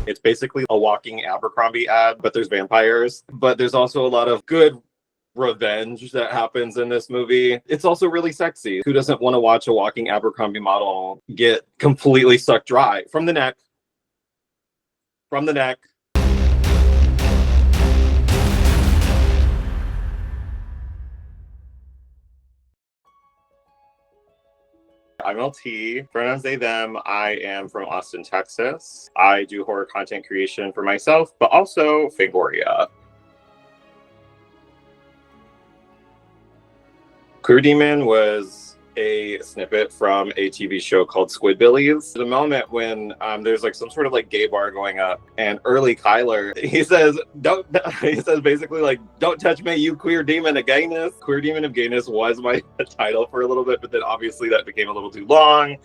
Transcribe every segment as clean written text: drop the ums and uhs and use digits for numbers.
It's basically a walking Abercrombie ad, but there's vampires. But there's also a lot of good revenge that happens in this movie. It's also really sexy. Who doesn't want to watch a walking Abercrombie model get completely sucked dry from the neck? From the neck. I'm LT, pronouns they, them. I am from Austin, Texas. I do horror content creation for myself, but also Fangoria. queerdem0n was a snippet from a TV show called Squidbillies. The moment when there's like some sort of like gay bar going up, and early Kyler, he says basically like, don't touch me, you queer demon of gayness. Queerdem0n of gayness was my title for a little bit, but then obviously that became a little too long.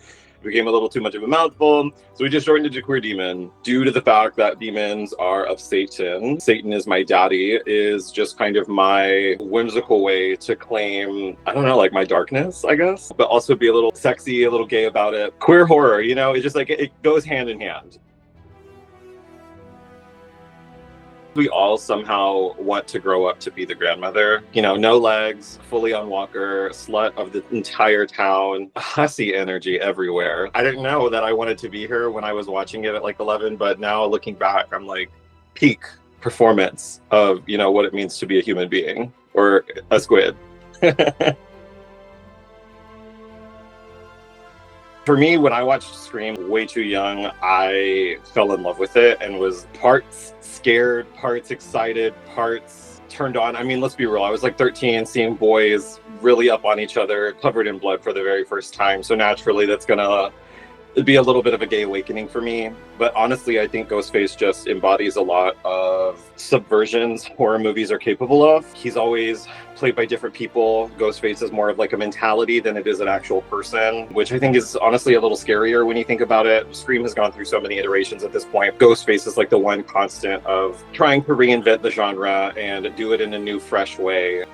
Became a little too much of a mouthful. So we just shortened it to queerdem0n due to the fact that demons are of Satan. Satan is my daddy is just kind of my whimsical way to claim, I don't know, like my darkness, I guess, but also be a little sexy, a little gay about it. Queer horror, you know, it's just like, it goes hand in hand. We all somehow want to grow up to be the grandmother. You know, no legs, fully on walker, slut of the entire town, hussy energy everywhere. I didn't know that I wanted to be her when I was watching it at like 11, but now looking back, I'm like, peak performance of, you know, what it means to be a human being or a squid. For me, when I watched Scream way too young, I fell in love with it and was parts scared, parts excited, parts turned on. I mean, let's be real. I was like 13, seeing boys really up on each other, covered in blood for the very first time. So naturally, that's gonna be a little bit of a gay awakening for me. But honestly, I think Ghostface just embodies a lot of subversions horror movies are capable of. He's always played by different people. Ghostface is more of like a mentality than it is an actual person, which I think is honestly a little scarier when you think about it. Scream has gone through so many iterations at this point. Ghostface is like the one constant of trying to reinvent the genre and do it in a new, fresh way.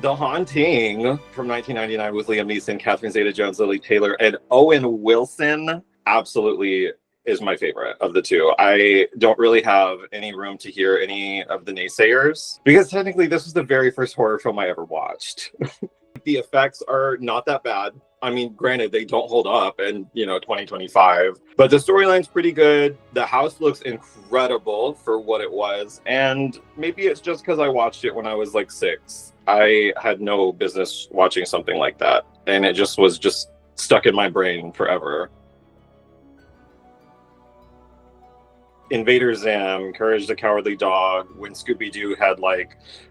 The Haunting from 1999 with Liam Neeson, Catherine Zeta-Jones, Lily Taylor, and Owen Wilson absolutely is my favorite of the two. I don't really have any room to hear any of the naysayers because technically this was the very first horror film I ever watched. The effects are not that bad. I mean, granted, they don't hold up in, 2025, but the storyline's pretty good. The house looks incredible for what it was. And maybe it's just because I watched it when I was like 6. I had no business watching something like that. And it just was stuck in my brain forever. Invader Zim, Courage the Cowardly Dog, when Scooby-Doo had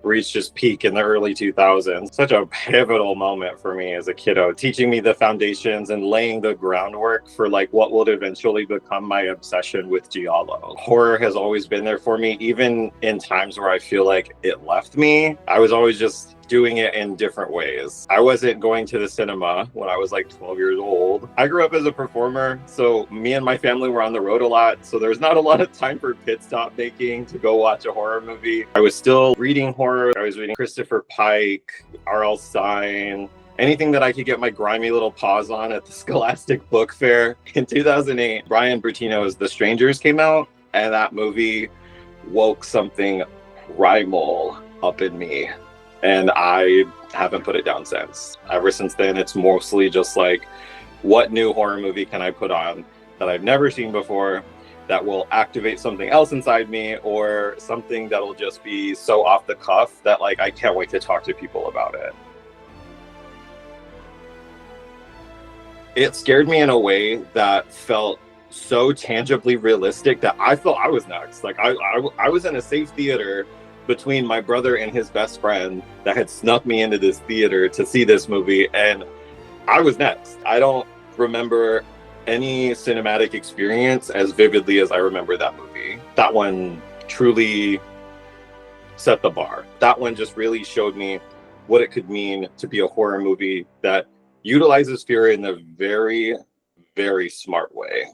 reached his peak in the early 2000s. Such a pivotal moment for me as a kiddo, teaching me the foundations and laying the groundwork for what would eventually become my obsession with giallo. Horror has always been there for me, even in times where I feel like it left me. I was always just doing it in different ways. I wasn't going to the cinema when I was 12 years old. I grew up as a performer, so me and my family were on the road a lot, so there's not a lot of time for pit stop making to go watch a horror movie. I was still reading horror. I was reading Christopher Pike, R.L. Stine, anything that I could get my grimy little paws on at the Scholastic Book Fair. In 2008, Brian Bertino's The Strangers came out, and that movie woke something primal up in me. And I haven't put it down since. Ever since then, it's mostly just what new horror movie can I put on that I've never seen before that will activate something else inside me, or something that'll just be so off the cuff that I can't wait to talk to people about it. It scared me in a way that felt so tangibly realistic that I felt I was next. I was in a safe theater between my brother and his best friend that had snuck me into this theater to see this movie, and I was next. I don't remember any cinematic experience as vividly as I remember that movie. That one truly set the bar. That one just really showed me what it could mean to be a horror movie that utilizes fear in a very, very smart way.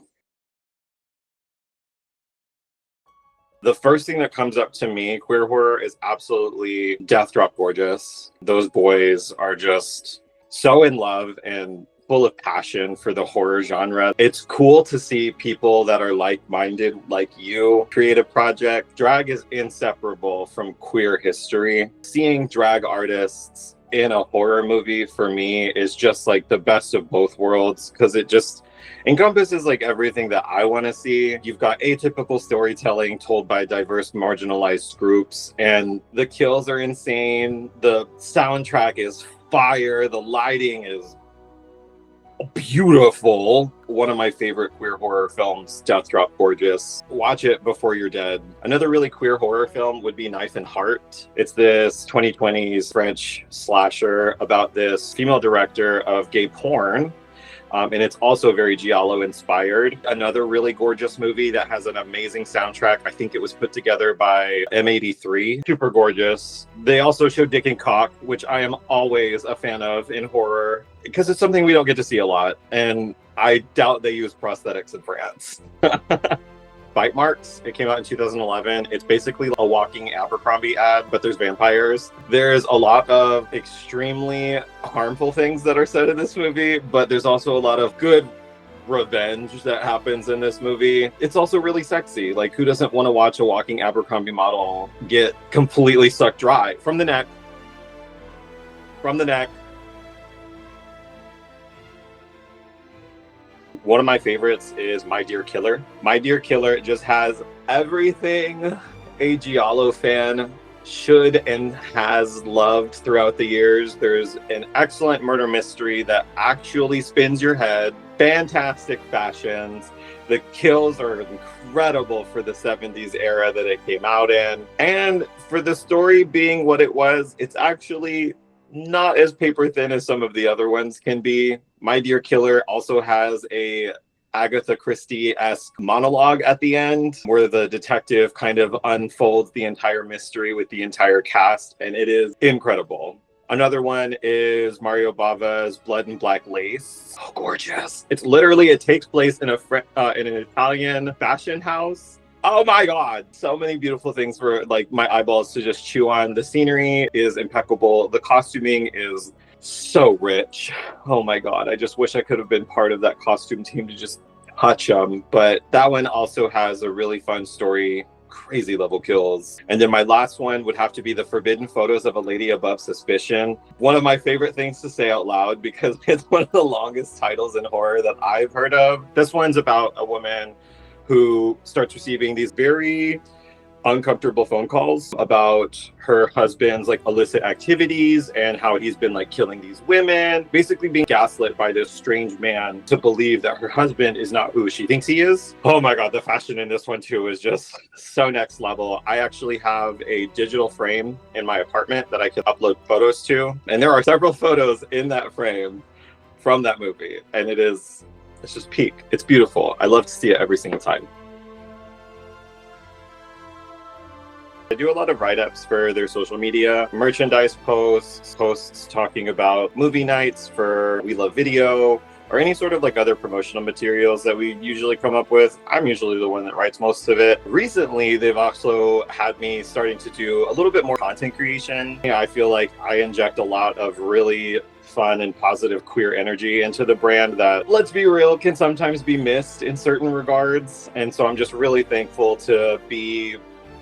The first thing that comes up to me, queer horror, is absolutely Death Drop Gorgeous. Those boys are just so in love and full of passion for the horror genre. It's cool to see people that are like-minded like you create a project. Drag is inseparable from queer history. Seeing drag artists in a horror movie for me is just like the best of both worlds, because it just encompasses like everything that I want to see. You've got atypical storytelling told by diverse marginalized groups, and the kills are insane. The soundtrack is fire. The lighting is beautiful. One of my favorite queer horror films, Death Drop Gorgeous. Watch it before you're dead. Another really queer horror film would be Knife and Heart. It's this 2020s French slasher about this female director of gay porn. And it's also very giallo inspired. Another really gorgeous movie that has an amazing soundtrack. I think it was put together by M83. Super gorgeous. They also show Dick and Cock, which I am always a fan of in horror, because it's something we don't get to see a lot. And I doubt they use prosthetics in France. Bite Marks. It came out in 2011. It's basically a walking Abercrombie ad, but there's vampires. There's a lot of extremely harmful things that are said in this movie, but there's also a lot of good revenge that happens in this movie. It's also really sexy. Like, who doesn't want to watch a walking Abercrombie model get completely sucked dry from the neck? From the neck. One of my favorites is My Dear Killer. My Dear Killer just has everything a giallo fan should and has loved throughout the years. There's an excellent murder mystery that actually spins your head. Fantastic fashions. The kills are incredible for the 70s era that it came out in. And for the story being what it was, it's actually not as paper thin as some of the other ones can be. My Dear Killer also has a Agatha Christie-esque monologue at the end where the detective kind of unfolds the entire mystery with the entire cast, and it is incredible. Another one is Mario Bava's Blood and Black Lace. Oh, gorgeous. It's literally, it takes place in an Italian fashion house. Oh my God. So many beautiful things for like my eyeballs to just chew on. The scenery is impeccable. The costuming is so rich. Oh my God. I just wish I could have been part of that costume team to just touch them. But that one also has a really fun story. Crazy level kills. And then my last one would have to be The Forbidden Photos of a Lady Above Suspicion. One of my favorite things to say out loud, because it's one of the longest titles in horror that I've heard of. This one's about a woman who starts receiving these very uncomfortable phone calls about her husband's like illicit activities and how he's been like killing these women, basically being gaslit by this strange man to believe that her husband is not who she thinks he is. Oh my God, the fashion in this one too is just so next level. I actually have a digital frame in my apartment that I can upload photos to, and there are several photos in that frame from that movie, and it's just peak. It's beautiful. I love to see it every single time. I do a lot of write-ups for their social media, merchandise posts talking about movie nights for We Love Video, or any sort of like other promotional materials that we usually come up with. I'm usually the one that writes most of it. Recently, they've also had me starting to do a little bit more content creation. I feel like I inject a lot of really fun and positive queer energy into the brand that, let's be real, can sometimes be missed in certain regards. And so I'm just really thankful to be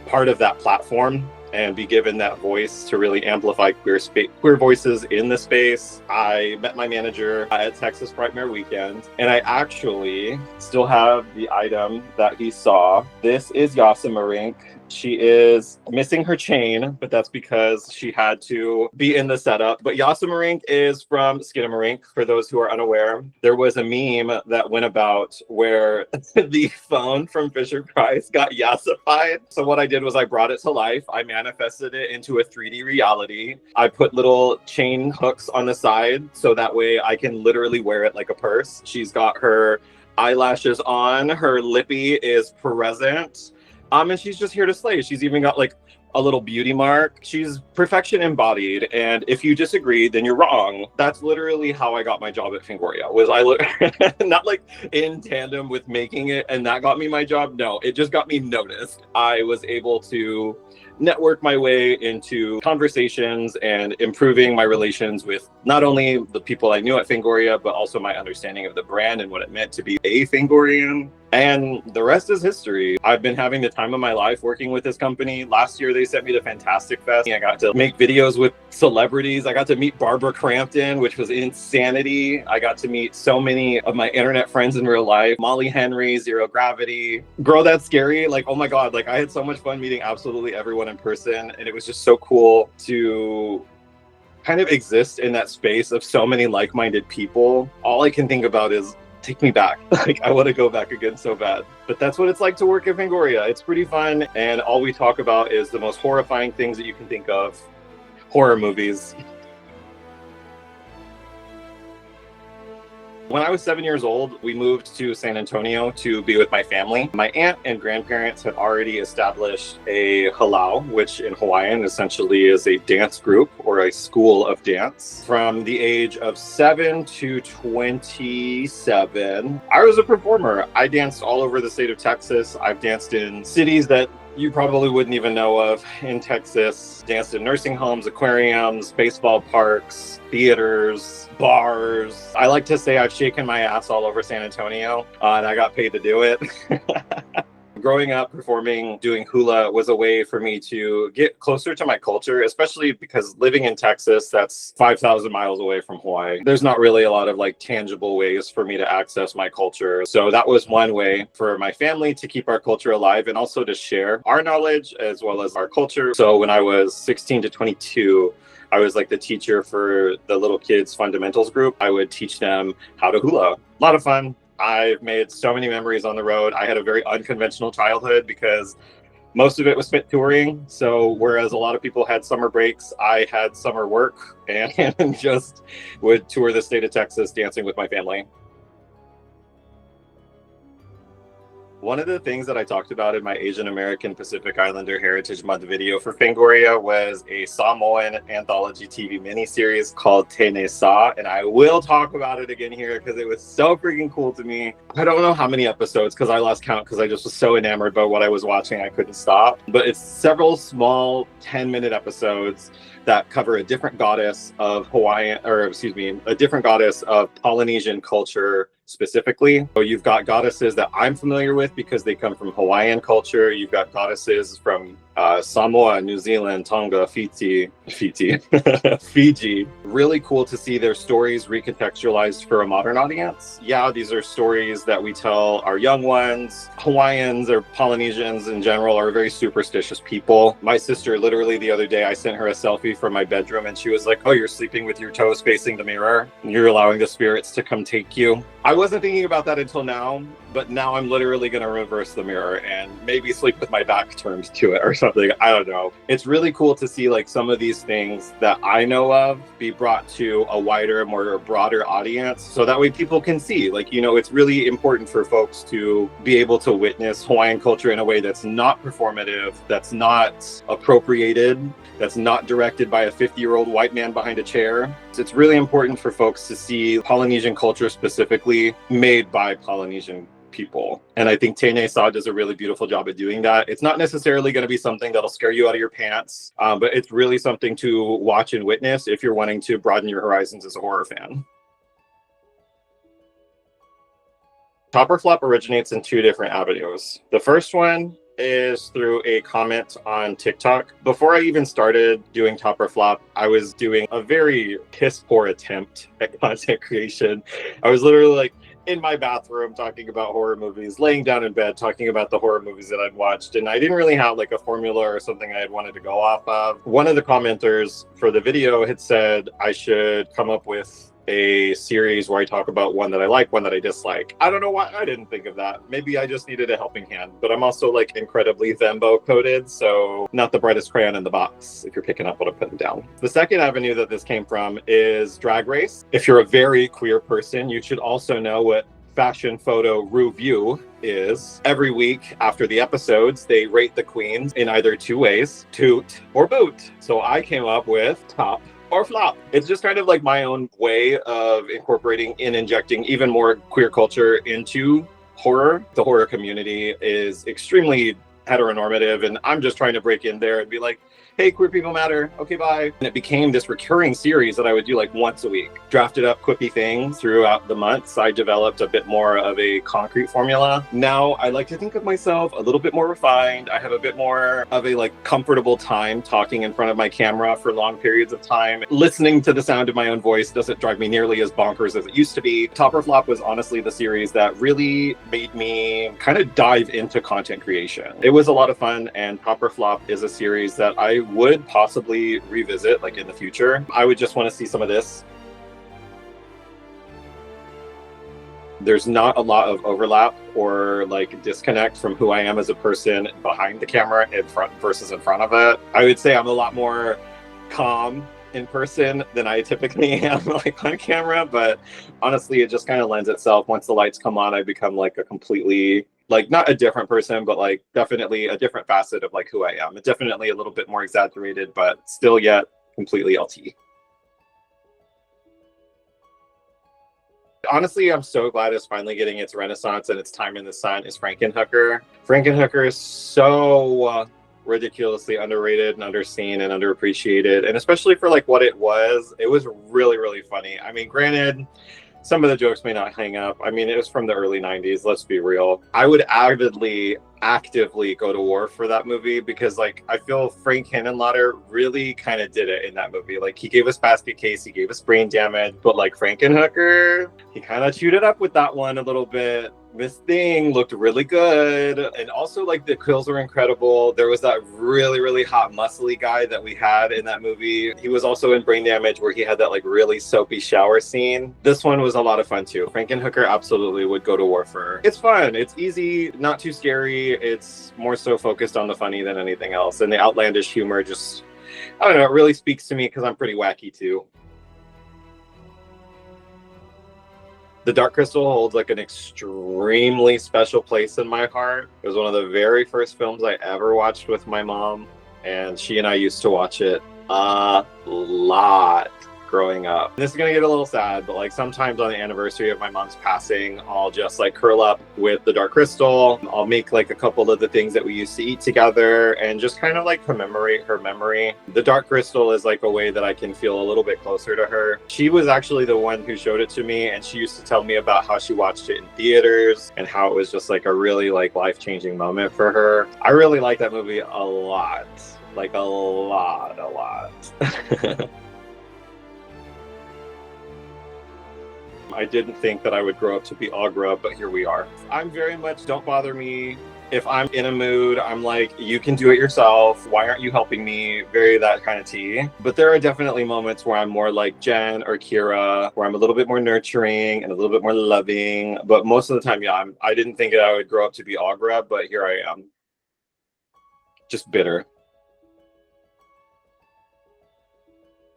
part of that platform and be given that voice to really amplify queer voices in the space. I met my manager at Texas Frightmare Weekend, and I actually still have the item that he saw. This is Yasamarink. She is missing her chain, but that's because she had to be in the setup. But Yasamarink is from Skinamarink, for those who are unaware. There was a meme that went about where the phone from Fisher Price got yassified. So what I did was I brought it to life. I manifested it into a 3D reality. I put little chain hooks on the side so that way I can literally wear it like a purse. She's got her eyelashes on. Her lippy is present. And she's just here to slay. She's even got like a little beauty mark. She's perfection embodied, and if you disagree, then you're wrong. That's literally how I got my job at Fangoria. Was I not like in tandem with making it, and that got me my job? No, it just got me noticed. I was able to network my way into conversations and improving my relations with not only the people I knew at Fangoria, but also my understanding of the brand and what it meant to be a Fangorian. And the rest is history. I've been having the time of my life working with this company. Last year, they sent me to Fantastic Fest. I got to make videos with celebrities. I got to meet Barbara Crampton, which was insanity. I got to meet so many of my internet friends in real life. Molly Henry, Zero Gravity. Girl, That's Scary. Like, oh my God, like I had so much fun meeting absolutely everyone in person. And it was just so cool to kind of exist in that space of so many like-minded people. All I can think about is, take me back. Like, I want to go back again so bad. But that's what it's like to work at Fangoria. It's pretty fun. And all we talk about is the most horrifying things that you can think of. Horror movies. When I was 7 years old, we moved to San Antonio to be with my family. My aunt and grandparents had already established a halau, which in Hawaiian essentially is a dance group or a school of dance. From the age of 7 to 27, I was a performer. I danced all over the state of Texas. I've danced in cities that you probably wouldn't even know of in Texas. Danced in nursing homes, aquariums, baseball parks, theaters, bars. I like to say I've shaken my ass all over San Antonio, and I got paid to do it. Growing up, performing, doing hula was a way for me to get closer to my culture, especially because living in Texas, that's 5,000 miles away from Hawaii. There's not really a lot of like tangible ways for me to access my culture. So that was one way for my family to keep our culture alive and also to share our knowledge as well as our culture. So when I was 16 to 22, I was like the teacher for the little kids fundamentals group. I would teach them how to hula. A lot of fun. I've made so many memories on the road. I had a very unconventional childhood because most of it was spent touring. So whereas a lot of people had summer breaks, I had summer work and just would tour the state of Texas dancing with my family. One of the things that I talked about in my Asian American Pacific Islander Heritage Month video for Fangoria was a Samoan anthology TV miniseries called Tene Sa, and I will talk about it again here because it was so freaking cool to me. I don't know how many episodes because I lost count because I just was so enamored by what I was watching I couldn't stop. But it's several small 10-minute episodes that cover a different goddess of a different goddess of Polynesian culture specifically. So you've got goddesses that I'm familiar with because they come from Hawaiian culture. You've got goddesses from Samoa, New Zealand, Tonga, Fiji. Really cool to see their stories recontextualized for a modern audience. Yeah, these are stories that we tell our young ones. Hawaiians or Polynesians in general are very superstitious people. My sister, literally the other day, I sent her a selfie from my bedroom and she was like, "Oh, you're sleeping with your toes facing the mirror. You're allowing the spirits to come take you." I wasn't thinking about that until now, but now I'm literally going to reverse the mirror and maybe sleep with my back turned to it or something. I don't know. It's really cool to see like some of these things that I know of be brought to a wider, more broader audience. So that way people can see, like, you know, it's really important for folks to be able to witness Hawaiian culture in a way that's not performative, that's not appropriated, that's not directed by a 50-year-old white man behind a chair. It's really important for folks to see Polynesian culture specifically made by Polynesian people. And I think Tene Sa does a really beautiful job at doing that. It's not necessarily going to be something that'll scare you out of your pants, but it's really something to watch and witness if you're wanting to broaden your horizons as a horror fan. Topper Flop originates in two different avenues. The first one is through a comment on TikTok. Before I even started doing Topper Flop, I was doing a very piss poor attempt at content creation. I was literally like in my bathroom talking about horror movies, laying down in bed talking about the horror movies that I'd watched, and I didn't really have like a formula or something I had wanted to go off of. One of the commenters for the video had said I should come up with a series where I talk about one that I like, one that I dislike. I don't know why I didn't think of that. Maybe I just needed a helping hand, but I'm also like incredibly Thembo coded, so not the brightest crayon in the box if you're picking up what I'm putting down. The second avenue that this came from is Drag Race. If you're a very queer person, you should also know what fashion photo review is every week after the episodes, they rate the queens in either two ways, toot or boot. So I came up with top or flop. It's just kind of like my own way of incorporating and injecting even more queer culture into horror. The horror community is extremely heteronormative, and I'm just trying to break in there and be like, hey, queer people matter. Okay, bye. And it became this recurring series that I would do like once a week. Drafted up quippy things throughout the months. I developed a bit more of a concrete formula. Now I like to think of myself a little bit more refined. I have a bit more of a like comfortable time talking in front of my camera for long periods of time. Listening to the sound of my own voice doesn't drive me nearly as bonkers as it used to be. Top or Flop was honestly the series that really made me kind of dive into content creation. It was a lot of fun, and Top or Flop is a series that I would possibly revisit like in the future. I would just want to see some of this. There's not a lot of overlap or like disconnect from who I am as a person behind the camera in front versus in front of it. I would say I'm a lot more calm in person than I typically am like on camera, but honestly it just kind of lends itself. Once the lights come on, I become like a completely, like, not a different person, but like definitely a different facet of like who I am. It's definitely a little bit more exaggerated, but still yet completely LT. Honestly, I'm so glad it's finally getting its renaissance and its time in the sun is Frankenhooker. Frankenhooker is so ridiculously underrated and underseen and underappreciated, and especially for like what it was really, really funny. I mean, granted, some of the jokes may not hang up. I mean, it was from the early 90s, let's be real. I would actively go to war for that movie because like I feel Frank Henenlotter really kind of did it in that movie. Like he gave us Basket Case, he gave us Brain Damage, but like Frankenhooker, he kind of chewed it up with that one a little bit. This thing looked really good, and also like the kills were incredible. There was that really, really hot muscly guy that we had in that movie. He was also in Brain Damage where he had that like really soapy shower scene. This one was a lot of fun too. Frankenhooker absolutely would go to war for. It's fun, it's easy, not too scary. It's more so focused on the funny than anything else, and the outlandish humor just, I don't know, it really speaks to me because I'm pretty wacky too. The Dark Crystal holds like an extremely special place in my heart. It was one of the very first films I ever watched with my mom, and she and I used to watch it a lot growing up. This is gonna get a little sad, but like sometimes on the anniversary of my mom's passing, I'll just like curl up with the Dark Crystal. I'll make like a couple of the things that we used to eat together and just kind of like commemorate her memory. The Dark Crystal is like a way that I can feel a little bit closer to her. She was actually the one who showed it to me, and she used to tell me about how she watched it in theaters and how it was just like a really like life-changing moment for her. I really like that movie a lot. Like a lot. I didn't think that I would grow up to be Aughra, but here we are. I'm very much don't bother me. If I'm in a mood, I'm like, you can do it yourself. Why aren't you helping me? Very that kind of tea. But there are definitely moments where I'm more like Jen or Kira, where I'm a little bit more nurturing and a little bit more loving. But most of the time, yeah, I didn't think that I would grow up to be Aughra, but here I am. Just bitter.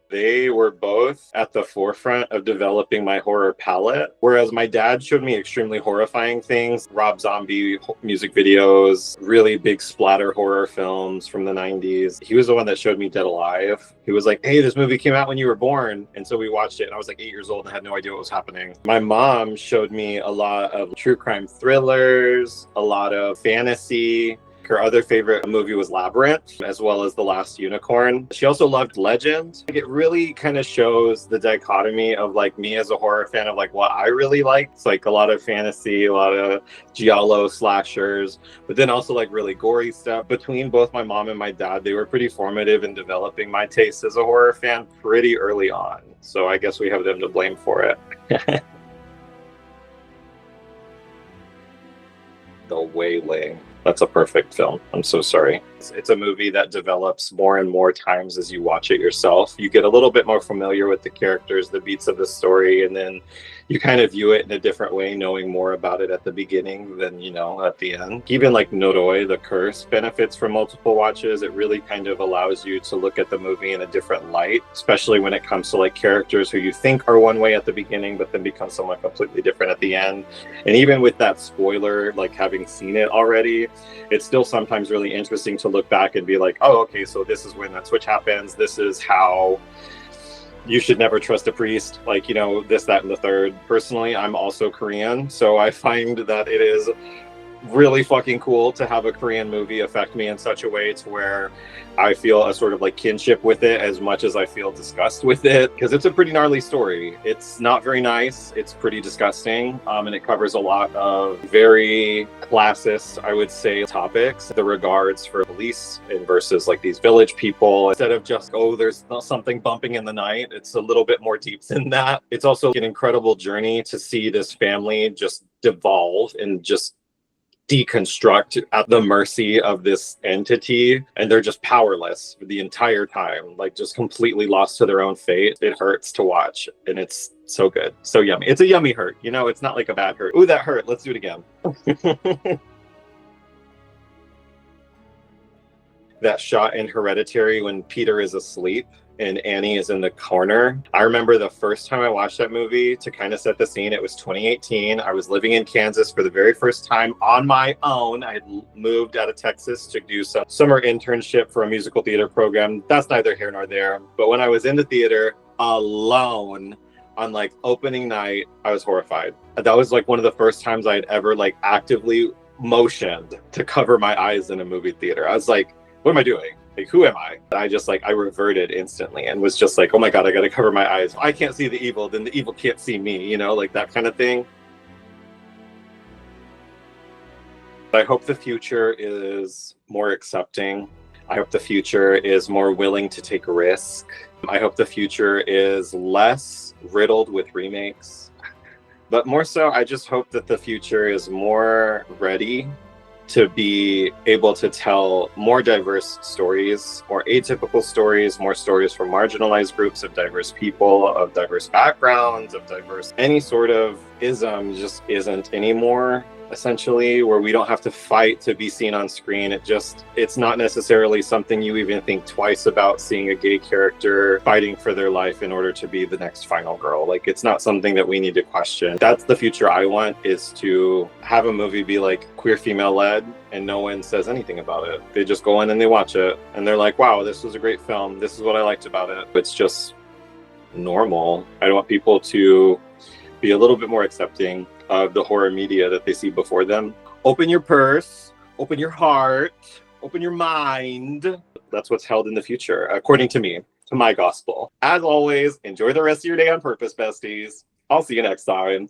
They were both at the forefront of developing my horror palette. Whereas my dad showed me extremely horrifying things, Rob Zombie music videos, really big splatter horror films from the 90s. He was the one that showed me Dead Alive. He was like, hey, this movie came out when you were born. And so we watched it, and I was like 8 years old and I had no idea what was happening. My mom showed me a lot of true crime thrillers, a lot of fantasy. Her other favorite movie was Labyrinth, as well as The Last Unicorn. She also loved Legend. It really kind of shows the dichotomy of like me as a horror fan of like what I really like. It's like a lot of fantasy, a lot of giallo slashers, but then also like really gory stuff. Between both my mom and my dad, they were pretty formative in developing my taste as a horror fan pretty early on. So I guess we have them to blame for it. The Wailing. That's a perfect film. I'm so sorry. It's a movie that develops more and more times as you watch it yourself. You get a little bit more familiar with the characters, the beats of the story, and then you kind of view it in a different way, knowing more about it at the beginning than, at the end. Even like Noroi, the curse, benefits from multiple watches. It really kind of allows you to look at the movie in a different light, especially when it comes to like characters who you think are one way at the beginning, but then become someone completely different at the end. And even with that spoiler, like having seen it already, it's still sometimes really interesting to look back and be like, oh, okay, so this is when that switch happens. This is how you should never trust a priest, like, this, that, and the third. Personally, I'm also Korean, so I find that it is really fucking cool to have a Korean movie affect me in such a way to where I feel a sort of like kinship with it as much as I feel disgust with it, because it's a pretty gnarly story. It's not very nice. It's pretty disgusting. And it covers a lot of very classist, I would say, topics. The regards for police and versus like these village people. Instead of just, oh, there's something bumping in the night, it's a little bit more deep than that. It's also an incredible journey to see this family just devolve and just deconstruct at the mercy of this entity, and they're just powerless the entire time, like just completely lost to their own fate. It hurts to watch, and it's so good, so yummy. It's a yummy hurt, it's not like a bad hurt. Ooh, that hurt, let's do it again. That shot in Hereditary when Peter is asleep and Annie is in the corner. I remember the first time I watched that movie, to kind of set the scene, it was 2018. I was living in Kansas for the very first time on my own. I had moved out of Texas to do some summer internship for a musical theater program. That's neither here nor there. But when I was in the theater alone on like opening night, I was horrified. That was like one of the first times I had ever like actively motioned to cover my eyes in a movie theater. I was like, what am I doing? Like, who am I? I just I reverted instantly and was just like, oh my God, I got to cover my eyes. If I can't see the evil, then the evil can't see me, like that kind of thing. I hope the future is more accepting. I hope the future is more willing to take a risk. I hope the future is less riddled with remakes. But more so, I just hope that the future is more ready to be able to tell more diverse stories, more atypical stories, more stories from marginalized groups of diverse people, of diverse backgrounds, of diverse, any sort of ism just isn't anymore, essentially, where we don't have to fight to be seen on screen. It's not necessarily something you even think twice about, seeing a gay character fighting for their life in order to be the next final girl. Like, it's not something that we need to question. That's the future I want, is to have a movie be like queer female led and no one says anything about it. They just go in and they watch it and they're like, wow, this was a great film. This is what I liked about it. It's just normal. I want people to be a little bit more accepting of the horror media that they see before them. Open your purse, open your heart, open your mind. That's what's held in the future, according to me, to my gospel. As always, enjoy the rest of your day on purpose, besties. I'll see you next time.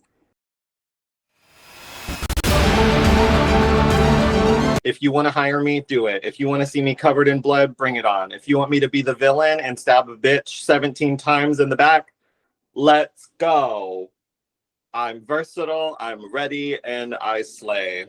If you want to hire me, do it. If you want to see me covered in blood, bring it on. If you want me to be the villain and stab a bitch 17 times in the back, let's go. I'm versatile, I'm ready, and I slay.